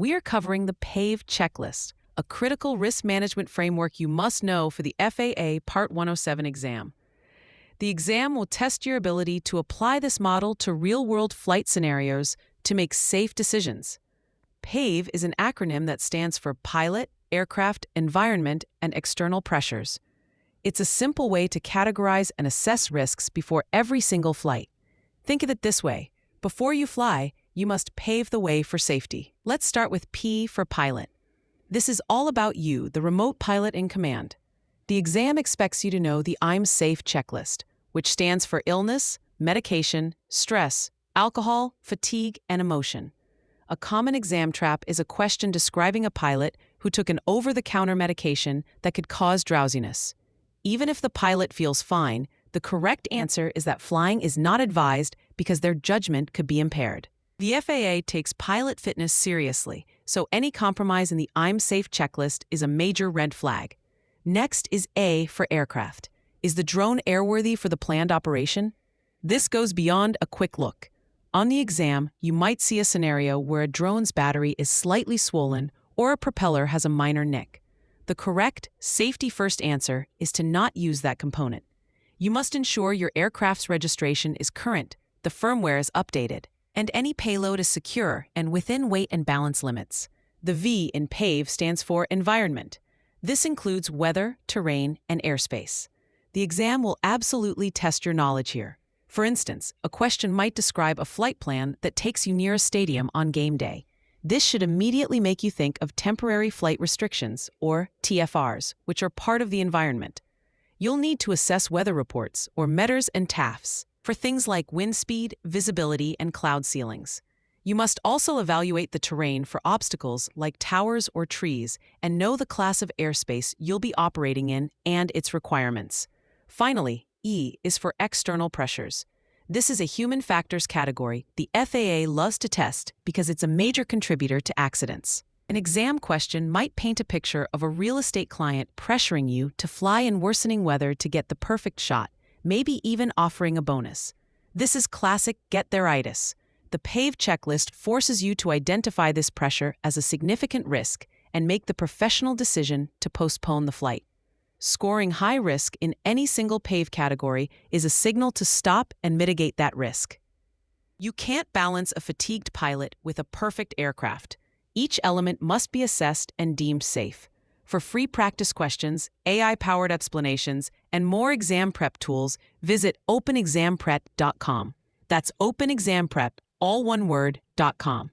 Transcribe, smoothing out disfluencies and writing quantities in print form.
we are covering the PAVE checklist, a critical risk management framework you must know for the FAA Part 107 exam. The exam will test your ability to apply this model to real-world flight scenarios to make safe decisions. PAVE is an acronym that stands for Pilot, Aircraft, Environment, and External Pressures. It's a simple way to categorize and assess risks before every single flight. Think of it this way: before you fly, you must pave the way for safety. Let's start with P for pilot. This is all about you, the remote pilot in command. The exam expects you to know the IMSAFE checklist, which stands for illness, medication, stress, alcohol, fatigue, and emotion. A common exam trap is a question describing a pilot who took an over-the-counter medication that could cause drowsiness. Even if the pilot feels fine, the correct answer is that flying is not advised because their judgment could be impaired. The FAA takes pilot fitness seriously, so any compromise in the IMSAFE checklist is a major red flag. Next is A for aircraft. Is the drone airworthy for the planned operation? This goes beyond a quick look. On the exam, you might see a scenario where a drone's battery is slightly swollen or a propeller has a minor nick. The correct, safety-first answer is to not use that component. You must ensure your aircraft's registration is current, the firmware is updated, and any payload is secure and within weight and balance limits. The V in PAVE stands for environment. This includes weather, terrain, and airspace. The exam will absolutely test your knowledge here. For instance, a question might describe a flight plan that takes you near a stadium on game day. This should immediately make you think of temporary flight restrictions, or TFRs, which are part of the environment. You'll need to assess weather reports, or METRs and TAFs, for things like wind speed, visibility, and cloud ceilings. You must also evaluate the terrain for obstacles like towers or trees and know the class of airspace you'll be operating in and its requirements. Finally, E is for external pressures. This is a human factors category the FAA loves to test because it's a major contributor to accidents. An exam question might paint a picture of a real estate client pressuring you to fly in worsening weather to get the perfect shot, maybe even offering a bonus. This is classic get-there-itis. The PAVE checklist forces you to identify this pressure as a significant risk and make the professional decision to postpone the flight. Scoring high risk in any single PAVE category is a signal to stop and mitigate that risk. You can't balance a fatigued pilot with a perfect aircraft. Each element must be assessed and deemed safe. For free practice questions, AI-powered explanations, and more exam prep tools, visit openexamprep.com. That's openexamprep, all one word, .com.